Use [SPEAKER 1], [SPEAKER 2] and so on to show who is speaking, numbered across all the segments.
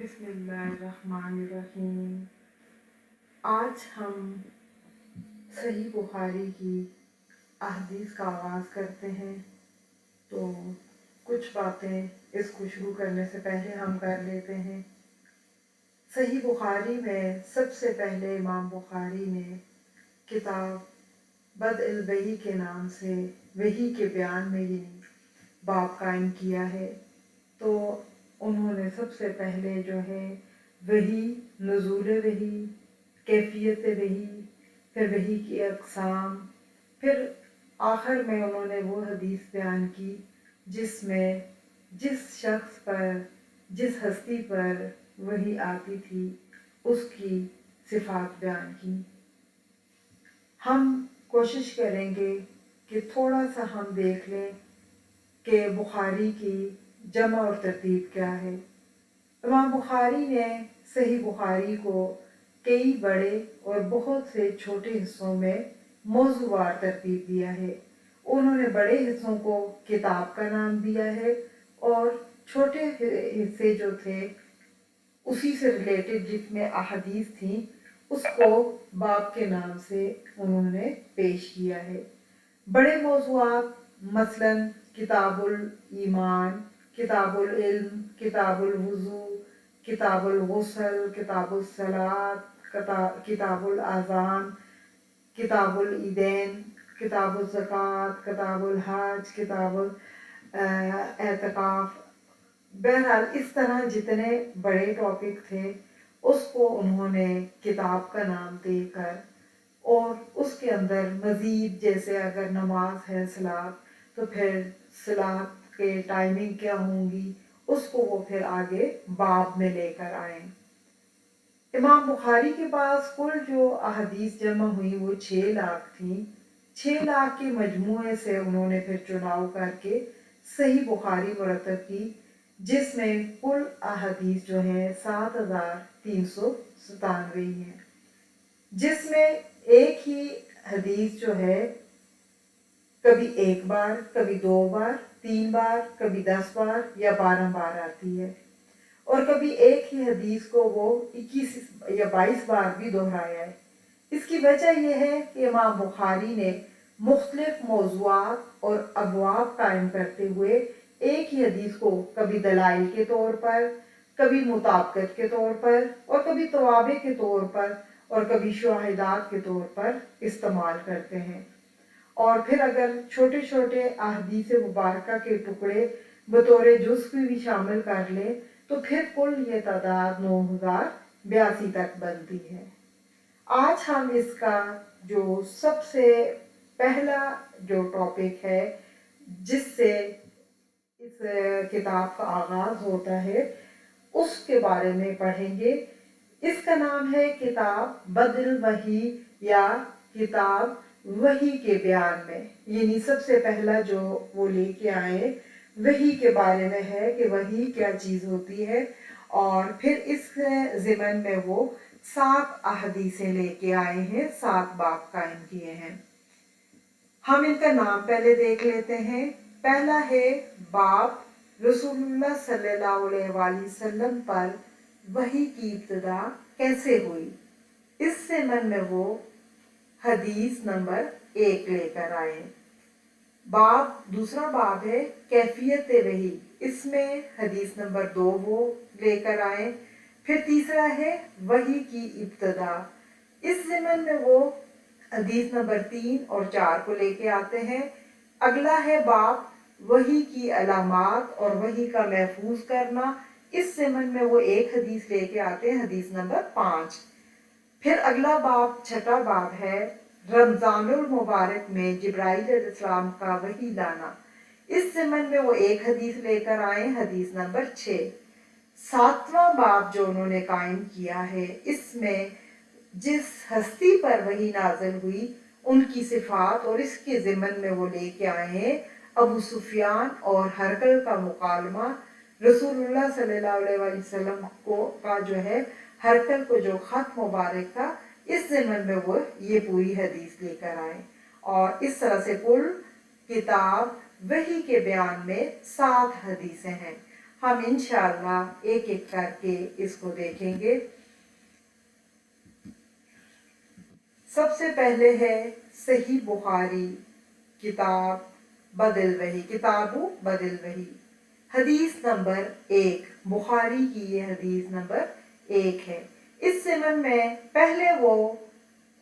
[SPEAKER 1] बिस्मिल्लाहिर्रहमानिर्रहीम। आज हम सही बुखारी की अहदीस का आगाज़ करते हैं। तो कुछ बातें इसको शुरू करने से पहले हम कर लेते हैं। सही बुखारी में सबसे पहले इमाम बुखारी ने किताब बदअल वही के नाम से वही के बयान में ये बाब कायम किया है। तो उन्होंने सबसे पहले जो है वही, नुज़ूल वही, कैफियत वही, फिर वही की अक़साम, फिर आखिर में उन्होंने वो हदीस बयान की जिसमें जिस शख्स पर, जिस हस्ती पर वही आती थी उसकी सिफ़ात बयान की। हम कोशिश करेंगे कि थोड़ा सा हम देख लें कि बुखारी की जमा और तरतीब क्या है। इमाम बुखारी ने सही बुखारी को कई बड़े और बहुत से छोटे हिस्सों में मौज़ूवार तरतीब दिया है। उन्होंने बड़े हिस्सों को किताब का नाम दिया है और छोटे हिस्से जो थे उसी से रिलेटेड जिसमें अहादीस थी उसको बाब के नाम से उन्होंने पेश किया है। बड़े मौज़ूआत मसलन किताबुल ईमान, किताबुल इल्म, किताबुल वुज़ू, किताबुल गुस्ल, किताबुल सलात, किताबुल आज़ान, किताबुल ईदैन, किताबुल ज़कात, किताबुल हज, किताबुल एतकाफ़, बहरहाल इस तरह जितने बड़े टॉपिक थे उसको उन्होंने किताब का नाम देकर और उसके अंदर मज़ीद जैसे अगर नमाज है सलात तो फिर सलात के टाइमिंग क्या होंगी उसको वो फिर आगे बाब में लेकर आए। इमाम बुखारी के पास कुल जो अहदीस जमा हुई वो 6 लाख थी। 6 लाख के मजमूए से उन्होंने फिर चुनाव करके सही बुखारी मुरतब की जिसमें कुल अहदीस जो हैं 7397 हैं, जिसमें एक ही हदीस जो है कभी एक बार, कभी 2 बार, 3 बार, कभी 10 बार या 12 बार आती है और कभी एक ही हदीस को वो 21 या 22 बार भी दोहराया है। इसकी वजह यह है कि इमाम बुखारी ने मुख्तलिफ मौज़ूआत और अबवाब कायम करते हुए एक ही हदीस को कभी दलाइल के तौर पर, कभी मुताबिकत के तौर पर और कभी तवाबे के तौर पर और कभी शुहादात के तौर पर इस्तेमाल करते हैं। और फिर अगर छोटे छोटे अहदीस मुबारका के टुकड़े बतौर जुज़्व भी शामिल कर ले तो फिर कुल ये तादाद 9082 तक बनती है। आज हम इसका जो सबसे पहला जो टॉपिक है जिससे इस किताब का आगाज़ होता है उसके बारे में पढ़ेंगे। इसका नाम है किताब बदअल वही या किताब वही के बयान में, यानी सबसे पहला जो वो लेके आए वही के बारे में है कि वही क्या चीज़ होती है और फिर इस ज़िमन में वो 7 अहदीसें लेके आए हैं, 7 बाब कायम किए हैं। हम इनका नाम पहले देख लेते हैं। पहला है बाब रसूलुल्लाह सल्लल्लाहु अलैहि वसल्लम पर वही की इब्तिदा कैसे हुई। इस ज़िमन में वो हदीस नंबर 1 लेकर आए। दूसरा बाब है कैफियत वही, इसमें हदीस नंबर 2 वो लेकर आए। फिर तीसरा है वही की इब्तिदा, इस ज़िमन में वो हदीस नंबर 3 और 4 को लेके आते हैं। अगला है बाब वही की अलामात और वही का महफूज करना, इस ज़िमन में वो एक हदीस लेके आते हैं, हदीस नंबर 5। फिर अगला बाब, छठा बाब है रमज़ानुल मुबारक में जिब्राइल अलैहिस्सलाम का वही लाना, इस ज़िमन में वो एक हदीस लेकर आए, हदीस नंबर 6। 7वां बाब जो उन्होंने कायम किया है इसमें जिस हस्ती पर वही नाज़िल हुई उनकी सिफात और इसके ज़िमन में वो लेके आए हैं अबू सुफियान और हरकल का मुकालमा। रसूलुल्लाह सल्लल्लाहु अलैहि वसल्लम को का जो है हरकल को जो ख़त मुबारक था इस ज़िमन में वो ये पूरी हदीस लेकर आए और इस तरह से कुल किताब वही के बयान में 7 हदीसें हैं। हम इंशाअल्लाह एक एक करके इसको देखेंगे। सबसे पहले है सही बुखारी किताब बदल वही, किताबु बदल वही, हदीस नंबर 1, बुखारी की ये हदीस नंबर 1 है। इस ज़मन में पहले वो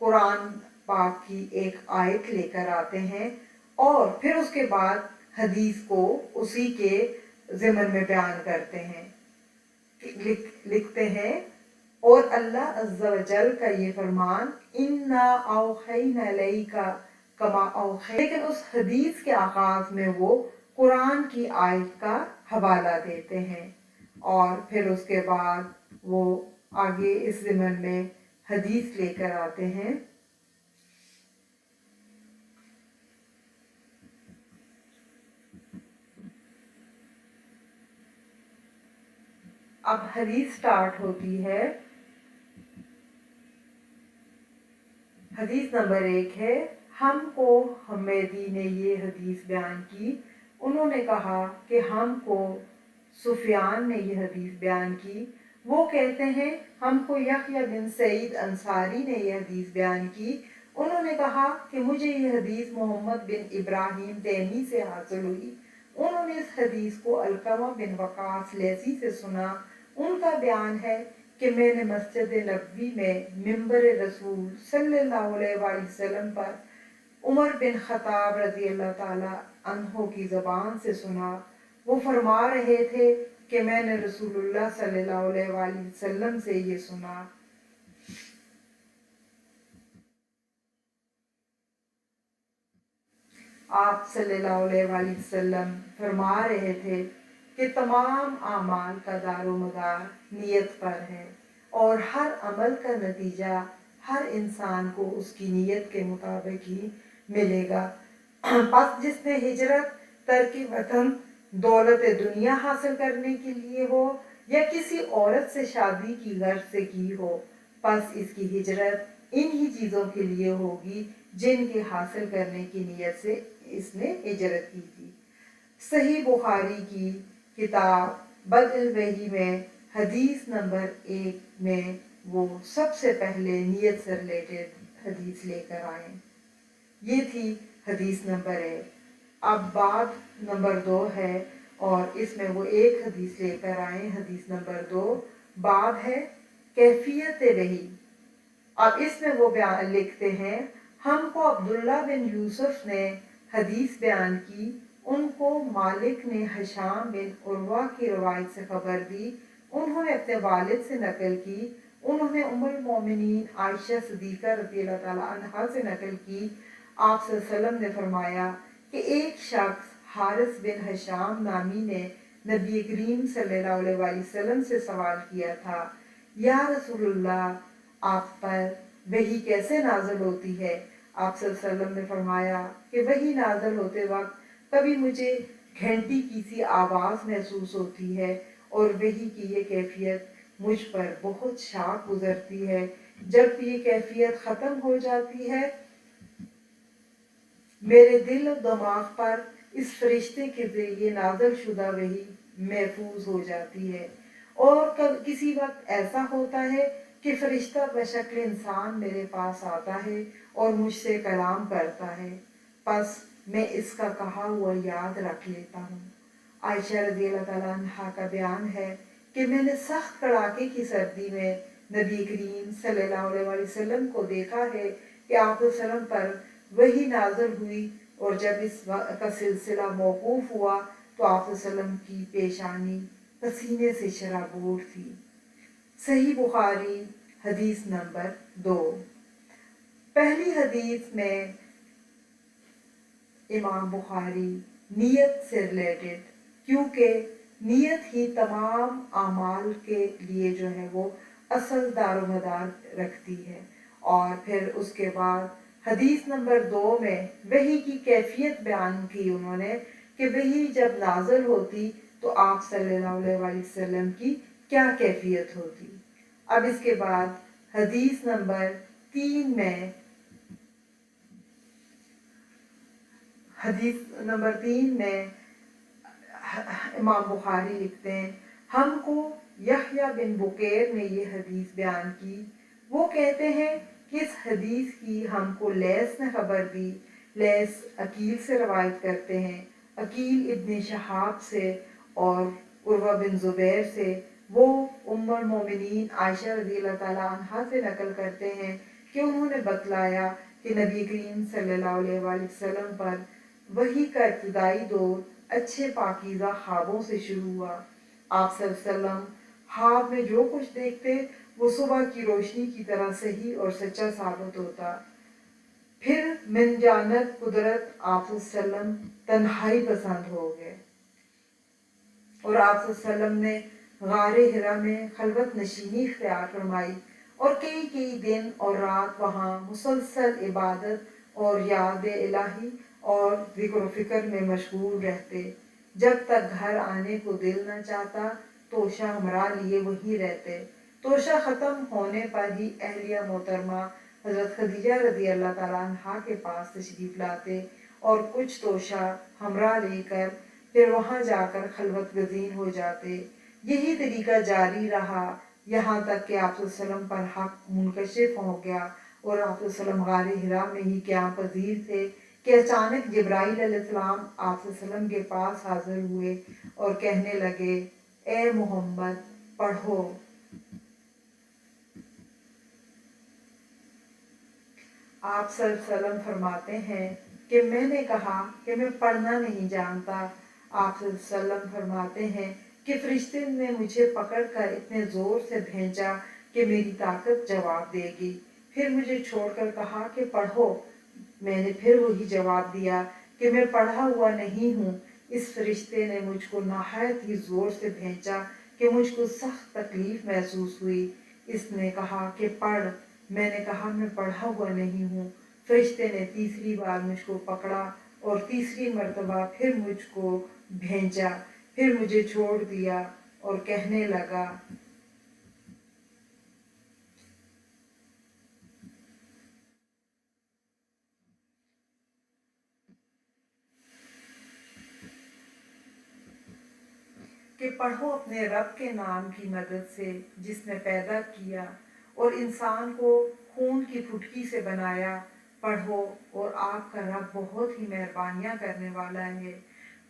[SPEAKER 1] कुरान पाक की एक आयत लेकर आते हैं और फिर उसके बाद हदीस को उसी के ज़मन में बयान करते हैं। लिखते हैं और अल्लाह अज़्ज़ा व जल का ये फरमान, इन्ना औहैना इलैका कमा औहै, लेकिन उस हदीस के आगाज में वो कुरान की आयत का हवाला देते हैं और फिर उसके बाद वो आगे इस ज़मन में हदीस लेकर आते हैं। अब हदीस स्टार्ट होती है। हदीस नंबर 1 है, हमको हमेदी ने ये हदीस बयान की। उन्होंने कहा कि हमको सुफियान ने ये हदीस बयान की। वो कहते हैं हमको यहया बिन सईद अंसारी ने ये हदीस बयान की। उन्होंने कहा कि मुझे ये हदीस मोहम्मद बिन इब्राहिम तैमी से हासिल हुई। उन्होंने इस हदीस को अलकमा बिन वकास लेसी से सुना। उनका बयान है कि मैंने मस्जिद नबवी में मिंबर रसूल सल्लल्लाहु अलैहि वसल्लम पर उमर बिन खत्ताब रज़ी अल्लाह ताला अन्हो की ज़बान से सुना। वो फरमा रहे थे कि मैंने रसूलुल्लाह सल्लल्लाहु अलैहि वसल्लम से ये सुना। आप सल्लल्लाहु अलैहि वसल्लम फरमा रहे थे कि तमाम आमाल का दारोमदार नियत पर है और हर अमल का नतीजा हर इंसान को उसकी नियत के मुताबिक ही मिलेगा। बस जिसने हिजरत तरकी वतन दौलत दुनिया हासिल करने के लिए हो या किसी औरत से शादी की गर्ज से की हो, बस इसकी हिजरत इन्हीं चीज़ों के लिए होगी जिनके हासिल करने की नियत से इसने हिजरत की थी। सही बुखारी की किताब बदल वही में हदीस नंबर 1 में वो सबसे पहले नियत से रिलेटेड हदीस लेकर आए। ये थी हदीस नंबर 1। अब बाब नंबर 2 है और इसमें वो एक हदीस लेकर आए। हदीस नंबर 2 बाब है कैफियत वही। अब इसमें वो बयान लिखते हैं, हमको अब्दुल्ला बिन यूसुफ ने हदीस बयान की। उनको मालिक ने हिशाम बिन उर्वा की रवायत से खबर दी। उन्होंने अपने वालिद से नकल की। उन्होंने उम्मुल मोमिनीन आयशा सिद्दीक़ा रज़ियल्लाहु ताला अन्हा से नकल की। आप सल्लल्लाहु अलैहि वसल्लम ने फरमाया कि एक शख्स हारिस बिन हिशाम नामी ने नबी करीम सल्लल्लाहु अलैहि वसल्लम से सवाल किया था, या रसूलुल्लाह, आप पर वही कैसे नाज़िल होती है? आप सल्लल्लाहु अलैहि वसल्लम ने फरमाया कि वही नाज़िल होते वक्त कभी मुझे घंटी की सी आवाज़ महसूस होती है और वही की ये कैफियत मुझ पर बहुत शाख गुजरती है। जब ये कैफियत ख़त्म हो जाती है, मेरे दिल और दिमाग पर इस फरिश्ते के ज़रिए नाज़िल शुदा वही महफूज हो जाती है। और कब किसी वक्त ऐसा होता है कि फरिश्ता बशक्ल इंसान मेरे पास आता है और मुझसे कलाम करता है, बस मैं इसका कहा हुआ याद रख लेता हूँ। आयशा रज़ियल्लाहु ताला अन्हा का बयान है कि मैंने सख्त कड़ाके की सर्दी में नबी करीम सल्लल्लाहु अलैहि वसल्लम को देखा है कि आप वसल्लम पर वही नाज़िल हुई और जब इस का सिलसिला मौकूफ़ हुआ तो आप वसल्लम की पेशानी पसीने से शराबोर थी। सही बुखारी हदीस नंबर 2। पहली हदीस में इमाम बुखारी नियत से रिलेटेड, क्योंकि नियत ही तमाम आमाल के लिए जो है वो असल दारोमदार रखती है। और फिर उसके बाद हदीस नंबर 2 में वही की कैफियत बयान की उन्होंने कि वही जब नाज़िल होती तो आप सल्लल्लाहु अलैहि वसल्लम की क्या कैफियत होती। अब इसके बाद हदीस नंबर 3 में امام بخاری لکھتے ہیں ہم کو یحییٰ بن بکیر نے یہ حدیث بیان کی، وہ کہتے ہیں کہ اس حدیث کی ہم کو لیث نے خبر دی۔ لیث عقیل سے روایت کرتے ہیں، عقیل ابن شہاب سے اور عروہ بن زبیر سے، وہ ام المومنین عائشہ رضی اللہ تعالیٰ عنہا سے نقل کرتے ہیں کہ انہوں نے بتلایا کہ نبی کریم صلی اللہ علیہ وآلہ وسلم پر وحی کا ابتدائی دور اچھے پاکیزہ خوابوں سے شروع ہوا۔ آپ صلی اللہ علیہ وسلم خواب میں جو کچھ دیکھتے وہ صبح کی روشنی کی طرح صحیح اور سچا ثابت ہوتا۔ پھر من جانب قدرت آپ صلی اللہ علیہ وسلم تنہائی پسند ہو گئے اور آپ صلی اللہ علیہ وسلم نے غار حرا میں خلوت نشینی اختیار فرمائی اور کئی دن اور رات وہاں مسلسل عبادت اور یاد الہی اور ذکر و فکر میں مشغول رہتے۔ جب تک گھر آنے کو دل نہ چاہتا توشہ ہمراہ لیے وہیں رہتے۔ توشہ ختم ہونے پر ہی اہلیہ محترمہ حضرت خدیجہ رضی اللہ تعالیٰ عنہا کے پاس تشریف لاتے اور کچھ توشہ ہمراہ لے کر پھر وہاں جا کر خلوت گزین ہو جاتے۔ یہی طریقہ جاری رہا یہاں تک کہ آپ صلی اللہ علیہ وسلم پر حق منکشف ہو گیا اور آپ صلی اللہ علیہ وسلم غار حرا میں ہی قیام پذیر تھے کہ اچانک جبرائیل علیہ السلام آپ صلی اللہ علیہ وسلم کے پاس حاضر ہوئے اور کہنے لگے اے محمد پڑھو۔ آپ صلی اللہ علیہ وسلم فرماتے ہیں کہ میں نے کہا کہ میں پڑھنا نہیں جانتا۔ آپ صلی اللہ علیہ وسلم فرماتے ہیں کہ فرشتے نے مجھے پکڑ کر اتنے زور سے بھینچا کہ میری طاقت جواب دے گی، پھر مجھے چھوڑ کر کہا کہ پڑھو۔ میں نے پھر وہی جواب دیا کہ میں پڑھا ہوا نہیں ہوں۔ اس فرشتے نے مجھ کو نہایت ہی زور سے بھینچا کہ مجھ کو سخت تکلیف محسوس ہوئی۔ اس نے کہا کہ پڑھ۔ میں نے کہا میں پڑھا ہوا نہیں ہوں۔ فرشتے نے تیسری بار مجھ کو پکڑا اور تیسری مرتبہ پھر مجھ کو بھینچا، پھر مجھے چھوڑ دیا اور کہنے لگا کہ پڑھو اپنے رب کے نام کی مدد سے جس نے پیدا کیا اور انسان کو خون کی پھٹکی سے بنایا۔ پڑھو اور آپ کا رب بہت ہی مہربانیاں کرنے والا ہے۔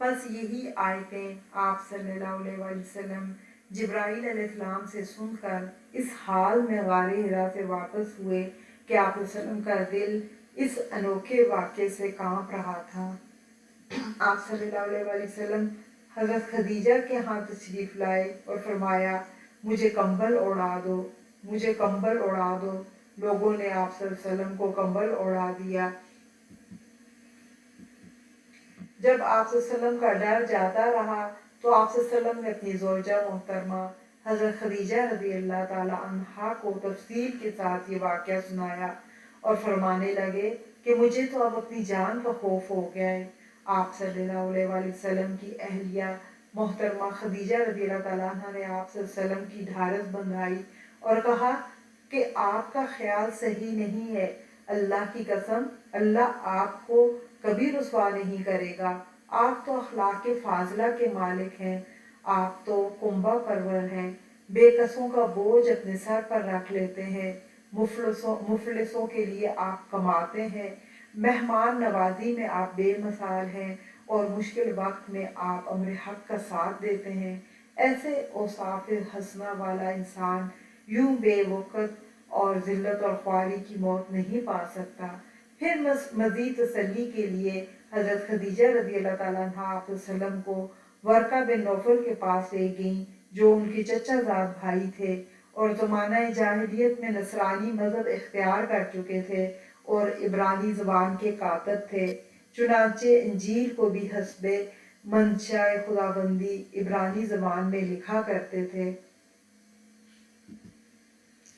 [SPEAKER 1] بس یہی آیتیں آپ صلی اللہ علیہ وآلہ وسلم جبرائیل علیہ السلام سے سن کر اس حال میں غار حرا سے واپس ہوئے کہ آپ صلی اللہ علیہ وسلم کا دل اس انوکھے واقعے سے کانپ رہا تھا۔ آپ صلی اللہ علیہ وآلہ وسلم حضرت خدیجہ کے ہاں تشریف لائے اور فرمایا مجھے کمبل اوڑھا دو، مجھے کمبل اوڑھا دو۔ لوگوں نے آپ صلی اللہ علیہ وسلم کو کمبل اوڑھا دیا۔ جب آپ صلی اللہ علیہ وسلم کا ڈر جاتا رہا تو آپ صلی اللہ علیہ وسلم نے اپنی زوجہ محترمہ حضرت خدیجہ رضی اللہ تعالیٰ عنہا کو تفصیل کے ساتھ یہ واقعہ سنایا اور فرمانے لگے کہ مجھے تو اب اپنی جان کا خوف ہو گیا ہے۔ آپ صلی اللہ علیہ وآلہ وسلم کی اہلیہ محترمہ خدیجہ رضی اللہ تعالیٰ عنہ نے آپ صلی اللہ علیہ وسلم کی ڈھارس بندھائی اور کہا کہ آپ کا خیال صحیح نہیں ہے، اللہ کی قسم اللہ آپ کو کبھی رسوا نہیں کرے گا۔ آپ تو اخلاق فاضلہ کے مالک ہیں، آپ تو کنبہ پرور ہیں، بے کسوں کا بوجھ اپنے سر پر رکھ لیتے ہیں، مفلسوں کے لیے آپ کماتے ہیں، مہمان نوازی میں آپ بے مثال ہیں اور مشکل وقت میں آپ امر حق کا ساتھ دیتے ہیں۔ ایسے اوصاف حسنہ والا انسان یوں بے وقت اور ذلت اور خواری کی موت نہیں پا سکتا۔ پھر مزید تسلی کے لیے حضرت خدیجہ رضی اللہ تعالیٰ عنہ آپ صلی اللہ علیہ وسلم کو ورقہ بن نوفل کے پاس لے گئیں جو ان کے چچا زاد بھائی تھے اور زمانہ جاہلیت میں نصرانی مذہب اختیار کر چکے تھے اور عبرانی زبان کے کاتب تھے۔ چنانچہ انجیل کو بھی حسب منشاء خداوندی عبرانی زبان میں لکھا کرتے تھے۔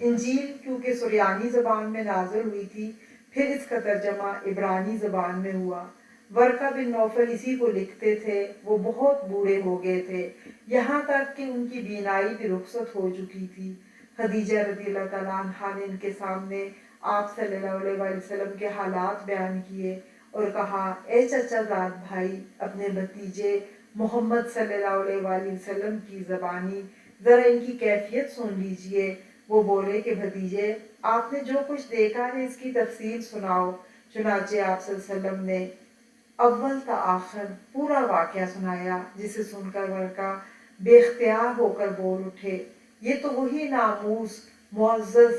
[SPEAKER 1] انجیل کیونکہ سریانی زبان میں نازل ہوئی تھی، پھر اس کا ترجمہ عبرانی زبان میں ہوا۔ ورقہ بن نوفل اسی کو لکھتے تھے۔ وہ بہت بوڑھے ہو گئے تھے، یہاں تک کہ ان کی بینائی بھی رخصت ہو چکی تھی۔ خدیجہ رضی اللہ تعالیٰ عنہا نے ان کے سامنے آپ صلی اللہ علیہ وآلہ وسلم کے حالات بیان کیے اور کہا اے چچا زاد بھائی، اپنے بھتیجے محمد صلی اللہ علیہ وسلم کی زبانی ذرا ان کی کیفیت سن لیجئے۔ وہ بولے کہ بھتیجے آپ نے جو کچھ دیکھا ہے اس کی تفصیل سناؤ۔ چنانچہ آپ صلی اللہ علیہ وسلم نے اول تا آخر پورا واقعہ سنایا، جسے سن کر ورقہ بے اختیار ہو کر بول اٹھے، یہ تو وہی ناموس معزز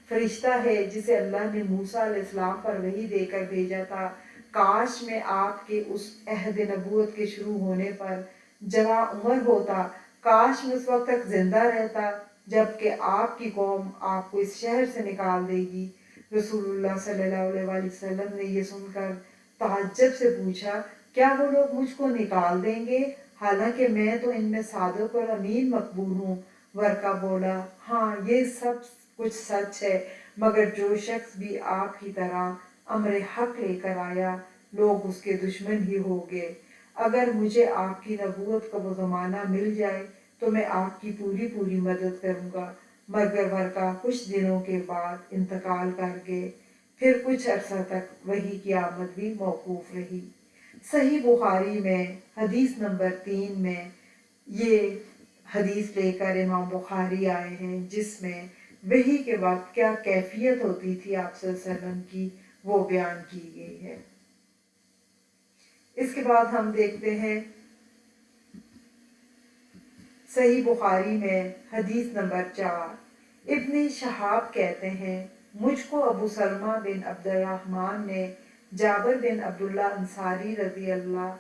[SPEAKER 1] فرشتہ ہے جسے اللہ نے موسیٰ علیہ السلام پر وحی دے کر بھیجا تھا۔ کاش میں آپ کے اس عہد نبوت کے شروع ہونے پر جوان عمر ہوتا، کاش میں اس وقت تک زندہ رہتا جبکہ آپ کی قوم آپ کو اس شہر سے نکال دے گی۔ رسول اللہ صلی اللہ علیہ وسلم نے یہ سن کر تعجب سے پوچھا، کیا وہ لوگ مجھ کو نکال دیں گے حالانکہ میں تو ان میں صادق اور امین مقبول ہوں؟ ورقہ بولا، ہاں یہ سب کچھ سچ ہے، مگر جو شخص بھی آپ کی طرح امر حق لے کر آیا لوگ اس کے دشمن ہی ہو گئے۔ اگر مجھے آپ کی نبوت کا وہ زمانہ مل جائے تو میں آپ کی پوری مدد کروں گا، مگر ورقہ کچھ دنوں کے بعد انتقال کر گئے۔ پھر کچھ عرصہ تک وحی کی آمد بھی موقوف رہی۔ صحیح بخاری میں حدیث نمبر 3 میں یہ حدیث لے کر امام بخاری آئے ہیں، جس میں وحی کے وقت کیا کیفیت ہوتی تھی آپ صلی اللہ علیہ وسلم کی، وہ بیان کی گئی ہے۔ اس کے بعد ہم دیکھتے ہیں صحیح بخاری میں حدیث نمبر 4، ابن شہاب کہتے ہیں مجھ کو ابو سلمہ بن عبد الرحمن نے جابر بن عبداللہ انصاری رضی اللہ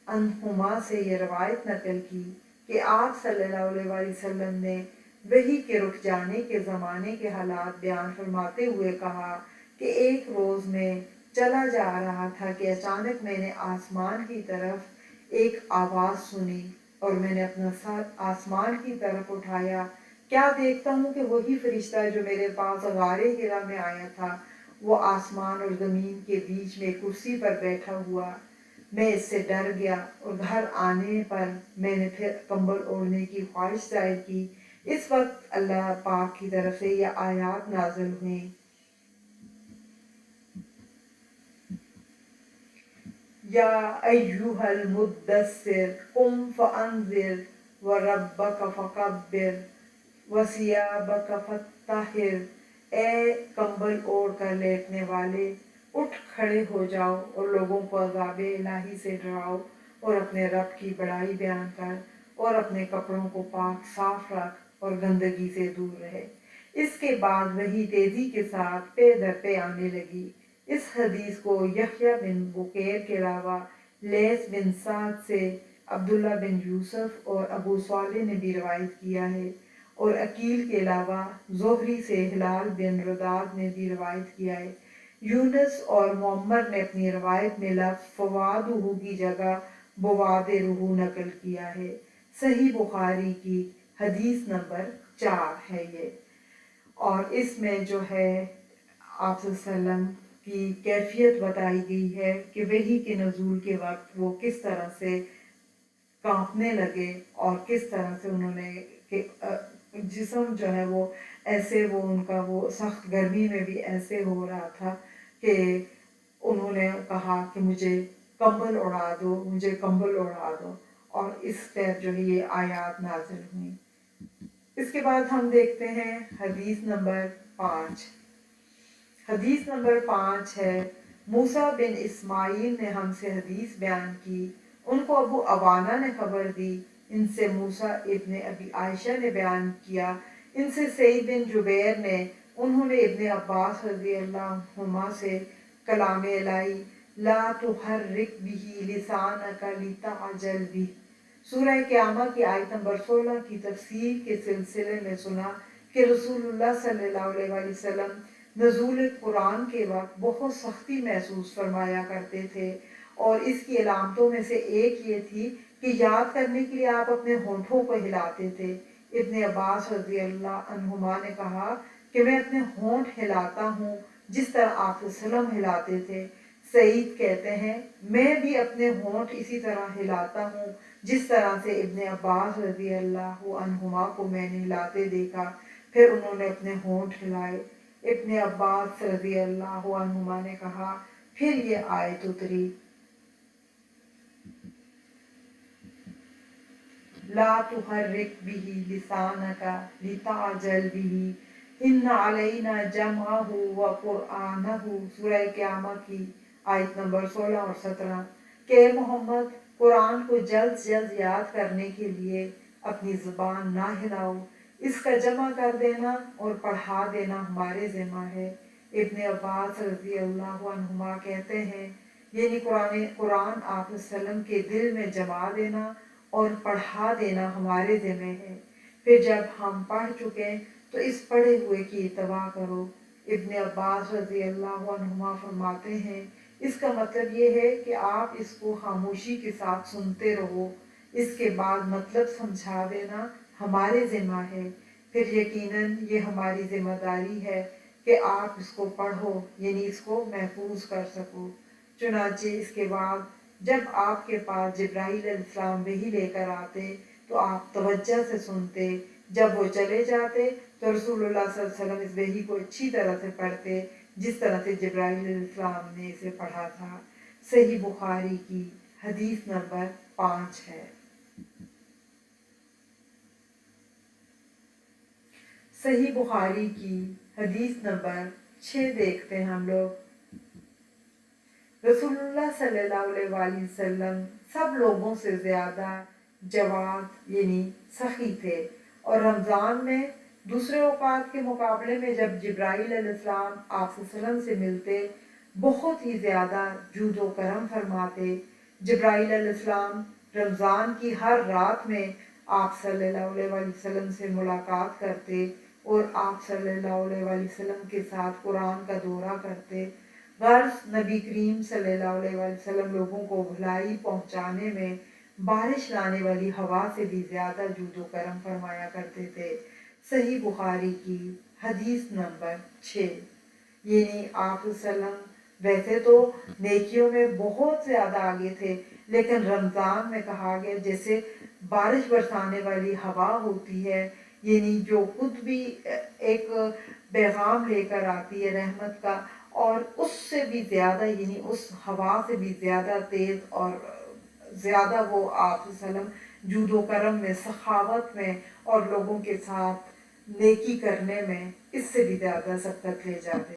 [SPEAKER 1] عنہما سے یہ روایت نقل کی کہ آپ صلی اللہ علیہ وسلم نے وحی کے رک جانے کے زمانے کے حالات بیان فرماتے ہوئے کہا کہ ایک روز میں چلا جا رہا تھا کہ اچانک میں نے آسمان کی طرف ایک آواز سنی اور میں نے اپنا سر آسمان کی طرف اٹھایا، کیا دیکھتا ہوں کہ وہی فرشتہ جو میرے پاس غار حرا میں آیا تھا وہ آسمان اور زمین کے بیچ میں کرسی پر بیٹھا ہوا۔ میں اس سے ڈر گیا اور گھر آنے پر میں نے پھر کمبل اوڑھنے کی خواہش ظاہر کی۔ اس وقت اللہ پاک کی طرف سے یہ آیات نازل ہوئیں، یا ایھا المدثر قم فانذر وربک فکبر وثیابک فطہر، اے کمبل اوڑھ کر لیٹنے والے، اٹھ کھڑے ہو جاؤ اور لوگوں کو عذاب الہی سے ڈراؤ اور اپنے رب کی بڑائی بیان کر اور اپنے کپڑوں کو پاک صاف رکھ اور گندگی سے دور رہے۔ اس کے بعد وحی تیزی کے ساتھ پے در پے آنے لگی۔ اس حدیث کو یحییٰ بن بکیر کے علاوہ لیث بن سعد سے عبداللہ بن یوسف اور ابو صالح نے بھی روایت کیا ہے، اور عقیل کے علاوہ زہری سے ہلال بن رداد نے بھی روایت کیا ہے۔ یونس اور معمر نے اپنی روایت میں لفظ فوادہ کی جگہ بوادرہ نقل کیا ہے۔ صحیح بخاری کی حدیث نمبر 4 ہے یہ، اور اس میں جو ہے آپ صلی اللہ علیہ وسلم کی کیفیت بتائی گئی ہے کہ وحی کے نزول کے وقت وہ کس طرح سے کانپنے لگے اور کس طرح سے انہوں نے جسم جو ہے وہ ایسے وہ ان کا وہ سخت گرمی میں بھی ایسے ہو رہا تھا کہ انہوں نے کہا کہ مجھے کمبل اڑا دو، مجھے کمبل اڑا دو، اور اس طرح جو ہے یہ آیات نازل ہوئیں۔ اس کے بعد ہم دیکھتے ہیں حدیث نمبر 5۔ حدیث نمبر 5 ہے، موسیٰ بن اسماعیل نے ہم سے حدیث بیان کی، ان کو ابو عوانہ نے خبر دی، ان سے موسیٰ ابن ابی عائشہ نے بیان کیا، ان سے سعید بن جبیر نے، انہوں نے ابن عباس رضی اللہ عنہما سے کلام الہی لا تحرک بہ لسانک لتعجل بہ، سورہ قیامہ کی آیت نمبر 16 کی تفسیر کے سلسلے میں سنا کہ رسول اللہ صلی اللہ علیہ وسلم نزول قرآن کے وقت بہت سختی محسوس فرمایا کرتے تھے، اور اس کی علامتوں میں سے ایک یہ تھی کہ یاد کرنے کے لیے آپ اپنے ہونٹوں کو ہلاتے تھے۔ ابن عباس رضی اللہ عنہما نے کہا کہ میں اپنے ہونٹ ہلاتا ہوں جس طرح آپ صلی اللہ علیہ وسلم ہلاتے تھے۔ سعید کہتے ہیں میں بھی اپنے ہونٹ اسی طرح ہلاتا ہوں جس طرح سے ابن عباس رضی اللہ عنہما کو میں نے ہلاتے دیکھا، پھر انہوں نے اپنے ہونٹ ہلائے۔ ابن عباس رضی اللہ عنہما نے کہا پھر یہ آیت اتری، ला तुहर्रिक बिही लिसानका लिताजल बिही इन्ना अलैना जमअहु व कुरआनहु। सूरह क़यामत की आयत नंबर 16 और 17 कि मोहम्मद कुरान को जल्द से जल्द याद करने के लिए अपनी ज़ुबान ना हिलाओ, इसका जमा कर देना और पढ़ा देना हमारे ज़िम्मा है। इब्न अब्बास रज़ी अल्लाहु अन्हुमा कहते हैं, यानी कुरान आप वसल्लम के दिल में जमा देना और पढ़ा देना हमारे ज़िम्मे है। फिर जब हम पढ़ चुके तो इस पढ़े हुए की इत्तबा करो। इब्न अब्बास रज़ी अल्लाहु अन्हुमा फरमाते हैं, इसका मतलब ये है कि आप इसको खामोशी के साथ सुनते रहो, इसके बाद मतलब समझा देना हमारे ज़िम्मा है। फिर यकीनन ये हमारी ज़िम्मेदारी है कि आप इसको पढ़ो, यानी इसको महफूज कर सको। चुनांचे इसके बाद जब आपके पास जिब्राईल अलैहिस्सलाम वही लेकर आते तो आप तवज्जो से सुनते, जब वो चले जाते तो रसूलुल्लाह सल्लल्लाहु अलैहि वसल्लम इस वही को अच्छी तरह से पढ़ते जिस तरह से जिब्राईल अलैहिस्सलाम ने इसे पढ़ा था। सही बुखारी की हदीस नंबर 5 है। सही बुखारी की हदीस नंबर 6 देखते हैं हम लोग। रसूलुल्लाह सल्लल्लाहु अलैहि वसल्लम सब लोगों से ज़्यादा जवाद यानी सखी थे, और रमज़ान में दूसरे औकात के मुकाबले में जब जिब्राईल अलैहिस्सलाम आप वसल्लम से मिलते बहुत ही ज़्यादा जूदो करम फरमाते। जिब्राईल अलैहिस्सलाम रमज़ान की हर रात में आप सल्लल्लाहु अलैहि वसल्लम से मुलाकात करते और आप सल्लल्लाहु अलैहि वसल्लम के साथ कुरान का दौरा करते। गर्ज नबी करीम सल्लल्लाहु अलैहि वसल्लम लोगों को भलाई पहुँचाने में बारिश लाने वाली हवा से भी ज़्यादा जूदो करम फरमाया करते थे। सही बुखारी की हदीस नंबर 6। यानी आप वसल्लम वैसे तो नेकियों में बहुत ज़्यादा आगे थे, लेकिन रमज़ान में कहा गया जैसे बारिश बरसाने वाली हवा होती है, यानी जो खुद भी एक पैगाम लेकर आती है रहमत का, और उससे भी ज़्यादा यानी उस हवा से भी ज़्यादा तेज़ और ज़्यादा वो आप वसल्लम जूदो करम में, सखावत में और लोगों के साथ नेकी करने में इससे भी ज़्यादा सबकत ले जाते।